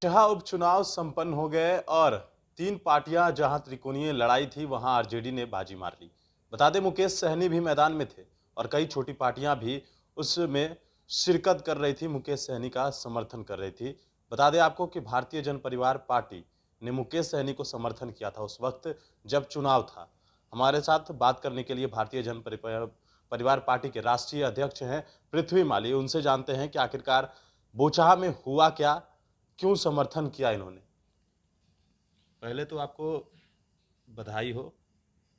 जहां उपचुनाव संपन्न हो गए और तीन पार्टियां जहां त्रिकोणीय लड़ाई थी वहां आरजेडी ने बाजी मार ली। बता दें मुकेश सहनी भी मैदान में थे और कई छोटी पार्टियां भी उसमें शिरकत कर रही थी, मुकेश सहनी का समर्थन कर रही थी। बता दें आपको कि भारतीय जन परिवार पार्टी ने मुकेश सहनी को समर्थन किया था उस वक्त जब चुनाव था। हमारे साथ बात करने के लिए भारतीय जन परिवार पार्टी के राष्ट्रीय अध्यक्ष हैं पृथ्वी माली। उनसे जानते हैं कि आखिरकार बोचहा में हुआ क्या, क्यों समर्थन किया इन्होंने। पहले तो आपको बधाई हो,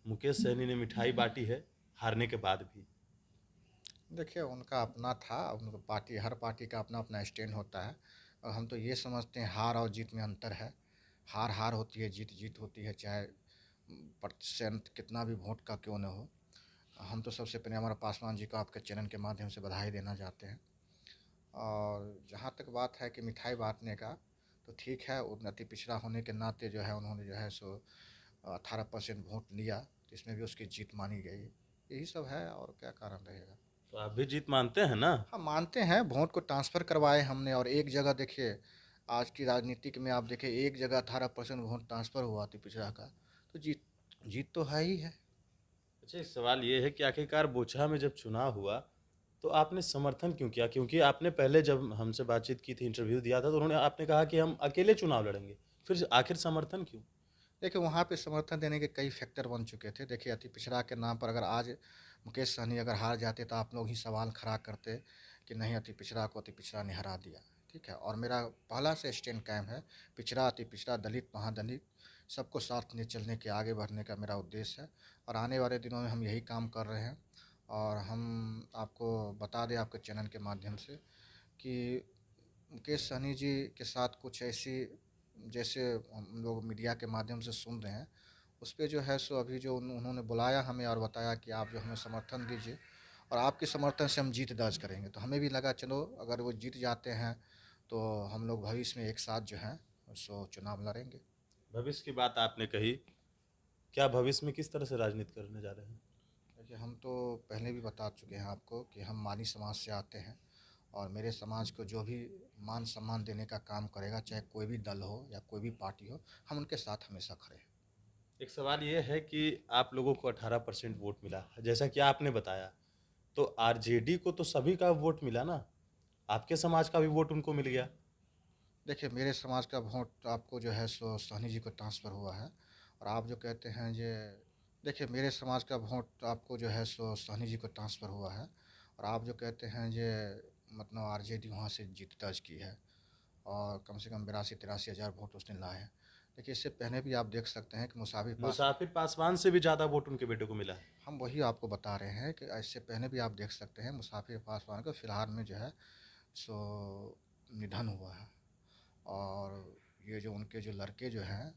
मुकेश सहनी ने मिठाई बांटी है हारने के बाद भी। देखिए उनका अपना था। उनका पार्टी, हर पार्टी का अपना अपना स्टैंड होता है और हम तो ये समझते हैं हार और जीत में अंतर है। हार हार होती है, जीत जीत होती है, चाहे परसेंट कितना भी वोट का क्यों न हो। हम तो सबसे पहले हमारा पासवान जी को आपके चैनल के माध्यम से बधाई देना चाहते हैं। और जहाँ तक बात है कि मिठाई बांटने का, तो ठीक है, उन्नति पिछड़ा होने के नाते जो है उन्होंने जो है सो 18% वोट लिया, तो इसमें भी उसकी जीत मानी गई। यही सब है और क्या कारण रहेगा। तो आप भी जीत मानते हैं ना। हाँ, मानते हैं, वोट को ट्रांसफ़र करवाए हमने और एक जगह देखिए, आज की राजनीतिक में आप देखिए एक जगह 18% वोट ट्रांसफ़र हुआ थी पिछड़ा का, तो जीत जीत तो है ही है। अच्छा, एक सवाल ये है कि आखिरकार बोचहा में जब चुनाव हुआ तो आपने समर्थन क्यों किया? क्योंकि आपने पहले जब हमसे बातचीत की थी, इंटरव्यू दिया था, तो उन्होंने आपने कहा कि हम अकेले चुनाव लड़ेंगे, फिर आखिर समर्थन क्यों? देखिए वहाँ पे समर्थन देने के कई फैक्टर बन चुके थे। देखिए अति पिछड़ा के नाम पर अगर आज मुकेश सहनी अगर हार जाते तो आप लोग ही सवाल खड़ा करते कि नहीं, अति पिछड़ा को अति पिछड़ा ने हरा दिया। ठीक है, और मेरा पहला से स्टैंड कायम है, पिछड़ा अति पिछड़ा दलित महादलित सबको साथ ले चलने के, आगे बढ़ने का मेरा उद्देश्य है और आने वाले दिनों में हम यही काम कर रहे हैं। और हम आपको बता दें आपके चैनल के माध्यम से कि मुकेश सहनी जी के साथ कुछ ऐसी, जैसे हम लोग मीडिया के माध्यम से सुन रहे हैं, उस पे जो है सो अभी जो उन्होंने बुलाया हमें और बताया कि आप जो हमें समर्थन दीजिए और आपके समर्थन से हम जीत दर्ज करेंगे, तो हमें भी लगा चलो अगर वो जीत जाते हैं तो हम लोग भविष्य में एक साथ जो है सो चुनाव लड़ेंगे। भविष्य की बात आपने कही, क्या भविष्य में किस तरह से राजनीति करने जा रहे हैं? देखिए हम तो पहले भी बता चुके हैं आपको कि हम मानी समाज से आते हैं और मेरे समाज को जो भी मान सम्मान देने का काम करेगा, चाहे कोई भी दल हो या कोई भी पार्टी हो, हम उनके साथ हमेशा खड़े हैं। एक सवाल ये है कि आप लोगों को 18% वोट मिला, जैसा कि आपने बताया, तो आरजेडी को तो सभी का वोट मिला ना, आपके समाज का भी वोट उनको मिल गया। देखिए मेरे समाज का वोट आपको जो है सो सहनी जी को ट्रांसफ़र हुआ है और आप जो कहते हैं जे, देखिए मेरे समाज का वोट आपको जो है सो सहनी जी को ट्रांसफ़र हुआ है और आप जो कहते हैं जे मतलब आरजेडी वहाँ से जीत दर्ज की है और कम से कम 82-83 हज़ार वोट उसने लाए हैं। देखिए इससे पहले भी आप देख सकते हैं कि मुसाफिर पास, मुसाफिर पासवान से भी ज़्यादा वोट उनके बेटे को मिला है। हम वही आपको बता रहे हैं कि इससे पहले भी आप देख सकते हैं मुसाफिर पासवान का फ़िलहाल में जो है सो निधन हुआ है। और ये जो उनके जो लड़के जो हैं,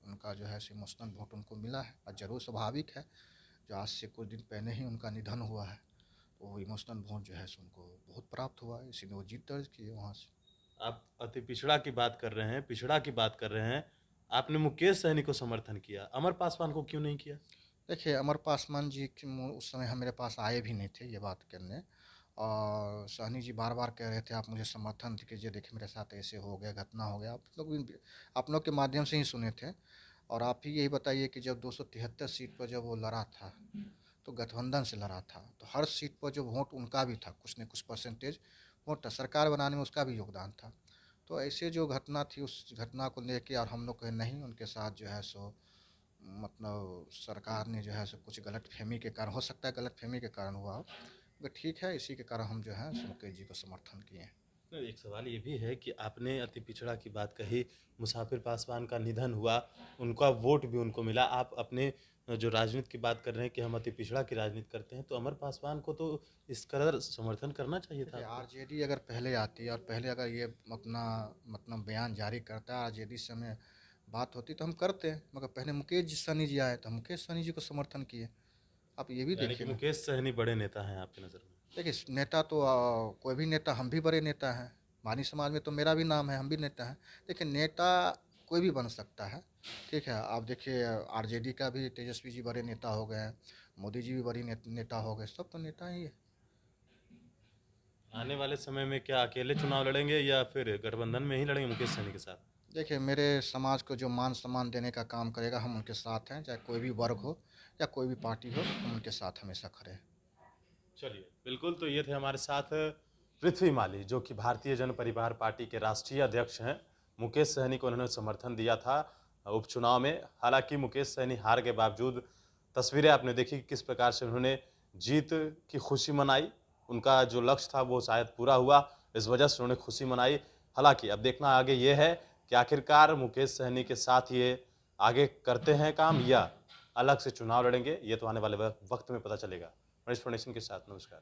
उनका जो है इमोशनल वोट उनको मिला है और ज़रूर स्वाभाविक है, जो आज से कुछ दिन पहले ही उनका निधन हुआ है, तो वो इमोशनल वोट जो है सो उनको बहुत प्राप्त हुआ है, इसीलिए वो जीत दर्ज किए वहाँ से। आप अति पिछड़ा की बात कर रहे हैं, पिछड़ा की बात कर रहे हैं, आपने मुकेश सहनी को समर्थन किया, अमर पासवान को क्यों नहीं किया? देखिए अमर पासवान जी उस समय हम मेरे पास आए भी नहीं थे ये बात करने, और सहनी जी बार बार कह रहे थे आप मुझे समर्थन कीजिए, देखिए मेरे साथ ऐसे हो गया, घटना हो गया, आप लोग के माध्यम से ही सुने थे। और आप ही यही बताइए कि जब 273 सीट पर जब वो लड़ा था तो गठबंधन से लड़ा था, तो हर सीट पर जो वोट उनका भी था, कुछ न कुछ परसेंटेज वोट था, सरकार बनाने में उसका भी योगदान था। तो ऐसे जो घटना थी उस घटना को लेके और हम लोग कहे नहीं, उनके साथ जो है सो मतलब सरकार ने जो है सो कुछ गलतफहमी के कारण, हो सकता है गलतफहमी के कारण हुआ हो, मगर ठीक है, इसी के कारण हम जो है मुकेश जी को समर्थन किए हैं। नहीं, एक सवाल ये भी है कि आपने अति पिछड़ा की बात कही, मुसाफिर पासवान का निधन हुआ, उनका वोट भी उनको मिला। आप अपने जो राजनीति की बात कर रहे हैं कि हम अति पिछड़ा की राजनीति करते हैं, तो अमर पासवान को तो इस कदर समर्थन करना चाहिए था देखिए आपको। आरजेडी अगर पहले आती और पहले अगर ये अपना मतलब बयान जारी करता, आरजेडी से में बात होती तो हम करते, मगर पहले मुकेश जी सहनी जी आए तो हम मुकेश सहनी जी को समर्थन किए। आप ये भी यानी कि देखिए ना। मुकेश सहनी बड़े नेता हैं आपकी नज़र में। देखिए नेता तो कोई भी नेता, हम भी बड़े नेता हैं, मानी समाज में तो मेरा भी नाम है, हम भी नेता हैं। देखिए नेता कोई भी बन सकता है, ठीक है, आप देखिए आरजेडी का भी तेजस्वी जी बड़े नेता हो गए हैं, मोदी जी भी बड़ी नेता हो गए, सब तो नेता ही है। आने वाले समय में क्या अकेले चुनाव लड़ेंगे या फिर गठबंधन में ही लड़ेंगे मुकेश सहनी के साथ? देखिए, मेरे समाज को जो मान सम्मान देने का काम करेगा, हम उनके साथ हैं, चाहे कोई भी वर्ग हो या कोई भी पार्टी हो, हम उनके साथ हमेशा खड़े हैं। चलिए, बिल्कुल। तो ये थे हमारे साथ पृथ्वी माली, जो कि भारतीय जन परिवार पार्टी के राष्ट्रीय अध्यक्ष हैं। मुकेश सहनी को उन्होंने समर्थन दिया था उपचुनाव में। हालांकि मुकेश सहनी हार के बावजूद तस्वीरें आपने देखी कि किस प्रकार से उन्होंने जीत की खुशी मनाई। उनका जो लक्ष्य था वो शायद पूरा हुआ, इस वजह से उन्होंने खुशी मनाई। हालांकि अब देखना आगे ये है कि आखिरकार मुकेश सहनी के साथ ये आगे करते हैं काम या अलग से चुनाव लड़ेंगे। ये तो आने वाले वक्त में पता चलेगा। मनीष फाउंडेशन के साथ नमस्कार।